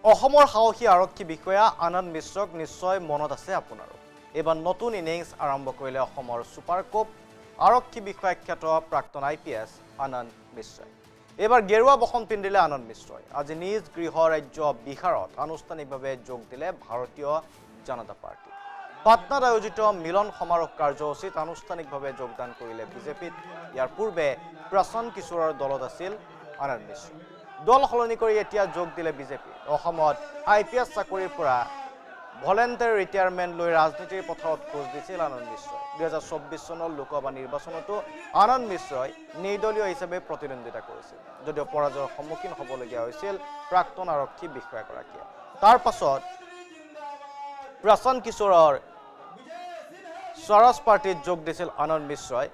অসমৰ সাহসী আৰক্ষী বিষয়া আনন্দ মিশ্ৰক নিশ্চয় মনত আছে আপোনাৰো। এবাৰ নতুন ইনিংছ আৰম্ভ কৰিলে অসমৰ ছুপাৰ কোপ আৰক্ষী বিষয়াখ্যাত প্ৰাক্তন IPS আনন্দ মিশ্ৰই। এবাৰ গেৰুৱা বসন পিন্ধিলে আনন্দ মিশ্ৰই। আজি নিজ গৃহ ৰাজ্য বিহাৰত আনুষ্ঠানিকভাৱে যোগ দিলে ভাৰতীয় জনতা পাৰ্টি। পাটনাত আয়োজিত মিলন সমাৰোহ কাৰ্যসূচীত আনুষ্ঠানিকভাৱে যোগদান কৰিলে বিজেপিত। ইয়াৰ পূৰ্বে প্ৰশান্ত কিশোৰৰ দলত আছিল আনন্দ মিশ্ৰ। দল সলনি কৰি এতিয়া যোগ দিলে বিজেপি। অসমত IPS চাকৰিৰ পৰা ভলেণ্টাৰী ৰিটায়াৰমেণ্ট লৈ ৰাজনীতিৰ পথাৰত খোজ দিছিল আনন্দ মিশ্ৰই। 2024 চনৰ লোকসভা নিৰ্বাচনতো আনন্দ মিশ্ৰই নিৰ্দলীয় হিচাপে প্ৰতিদ্বন্দ্বিতা কৰিছিল, যদিও পৰাজয়ৰ সন্মুখীন হ'বলগীয়া হৈছিল প্ৰাক্তন আৰক্ষী বিষয়াগৰাকীয়ে। তাৰ পাছত প্ৰশান্ত কিশোৰৰ স্বৰাজ পাৰ্টিত যোগ দিছিল আনন্দ মিশ্ৰই,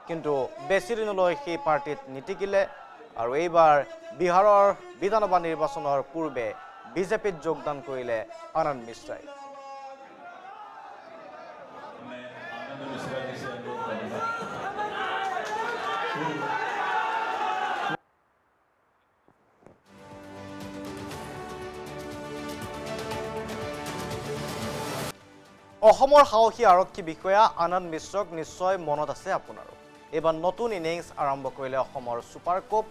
কিন্তু বেছি দিনলৈ সেই পাৰ্টিত নিটিকিলে আৰু এইবাৰ বিহাৰৰ বিধানসভা নিৰ্বাচনৰ পূৰ্বে বিজেপিত যোগদান কৰিলে আনন্দ মিশ্ৰাই। অসমৰ সাহসী আৰক্ষী বিষয়া আনন্দ মিশ্ৰক নিশ্চয় মনত আছে আপোনাৰো। এবাৰ নতুন ইনিংছ আৰম্ভ কৰিলে অসমৰ ছুপাৰ কোপ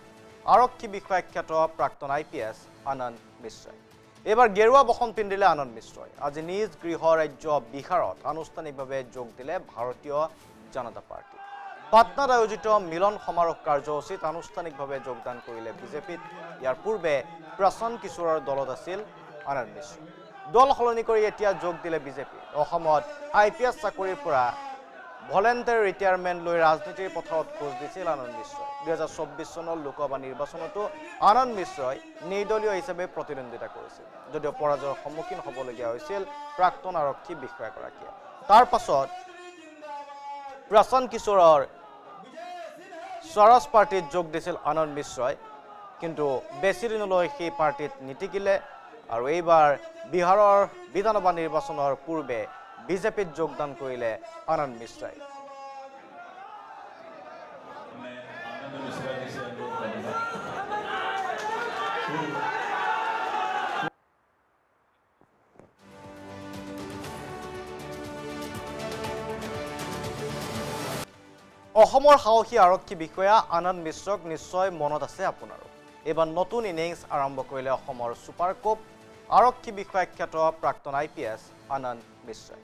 আৰক্ষী বিষয়াখ্যাত প্ৰাক্তন IPS আনন্দ মিশ্ৰই। এবাৰ গেৰুৱা বসন পিন্ধিলে আনন্দ মিশ্ৰই। আজি নিজ গৃহ ৰাজ্য বিহাৰত আনুষ্ঠানিকভাৱে যোগ দিলে ভাৰতীয় জনতা পাৰ্টি। পাটনাত আয়োজিত মিলন সমাৰোহ কাৰ্যসূচীত আনুষ্ঠানিকভাৱে যোগদান কৰিলে বিজেপিত। ইয়াৰ পূৰ্বে প্ৰশান্ত কিশোৰৰ দলত আছিল আনন্দ মিশ্ৰ। দল সলনি কৰি এতিয়া যোগ দিলে বিজেপি। অসমত IPS চাকৰিৰ পৰা ভলেণ্টাৰী ৰিটায়াৰমেণ্ট লৈ ৰাজনীতিৰ পথাৰত খোজ দিছিল আনন্দ মিশ্ৰই। 2024 চনৰ লোকসভা নিৰ্বাচনতো আনন্দ মিশ্ৰই নিৰ্দলীয় হিচাপে প্ৰতিদ্বন্দ্বিতা কৰিছিল, যদিও পৰাজয়ৰ সন্মুখীন হ'বলগীয়া হৈছিল প্ৰাক্তন আৰক্ষী বিষয়াগৰাকীয়ে। তাৰ পাছত প্ৰশান্ত কিশোৰৰ স্বৰাজ পাৰ্টিত যোগ দিছিল আনন্দ মিশ্ৰই, কিন্তু বেছি দিনলৈ সেই পাৰ্টিত নিটিকিলে আৰু এইবাৰ বিহাৰৰ বিধানসভা নিৰ্বাচনৰ পূৰ্বে বিজেপিত যোগদান কৰিলে আনন্দ মিশ্ৰাই। অসমৰ সাহসী আৰক্ষী বিষয়া আনন্দ মিশ্ৰক নিশ্চয় মনত আছে আপোনাৰো। এবাৰ নতুন ইনিংছ আৰম্ভ কৰিলে অসমৰ ছুপাৰ কোপ আৰক্ষী বিষয়াখ্যাত প্ৰাক্তন IPS আনন্দ মিশ্ৰই।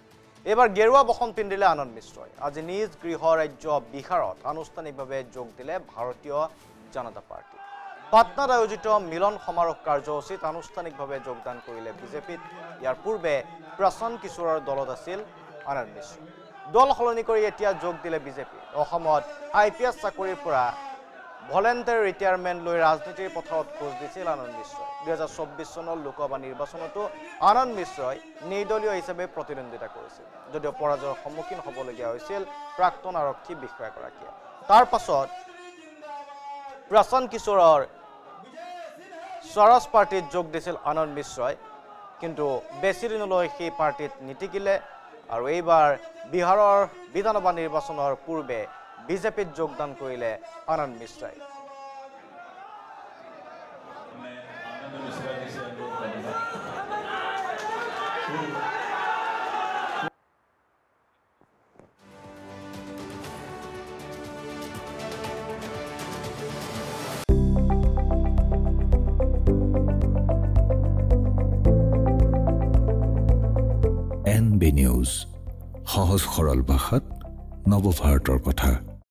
এবাৰ গেৰুৱা বসন পিন্ধিলে আনন্দ মিশ্ৰই। আজি নিজ গৃহ ৰাজ্য বিহাৰত আনুষ্ঠানিকভাৱে যোগ দিলে ভাৰতীয় জনতা পাৰ্টি। পাটনাত আয়োজিত মিলন সমাৰোহ কাৰ্যসূচীত আনুষ্ঠানিকভাৱে যোগদান কৰিলে বিজেপিত। ইয়াৰ পূৰ্বে প্ৰশান্ত কিশোৰৰ দলত আছিল আনন্দ মিশ্ৰ। দল সলনি কৰি এতিয়া যোগ দিলে বিজেপি। অসমত IPS চাকৰিৰ পৰা ভলেণ্টাৰী ৰিটায়াৰমেণ্ট লৈ ৰাজনীতিৰ পথাৰত খোজ দিছিল আনন্দ মিশ্ৰই। 2024 চনৰ লোকসভা নিৰ্বাচনতো আনন্দ মিশ্ৰই নিৰ্দলীয় হিচাপে প্ৰতিদ্বন্দ্বিতা কৰিছিল, যদিও পৰাজয়ৰ সন্মুখীন হ'বলগীয়া হৈছিল প্ৰাক্তন আৰক্ষী বিষয়াগৰাকীয়ে। তাৰ পাছত প্ৰশান্ত কিশোৰৰ স্বৰাজ পাৰ্টিত যোগ দিছিল আনন্দ মিশ্ৰই, কিন্তু বেছি দিনলৈ সেই পাৰ্টিত নিটিকিলে আৰু এইবাৰ বিহাৰৰ বিধানসভা নিৰ্বাচনৰ পূৰ্বে বিজেপিত যোগদান কৰিলে আনন্দ মিশ্ৰাই। NB নিউজ, সহজ সৰল ভাষাত নৱভাৰতৰ কথা।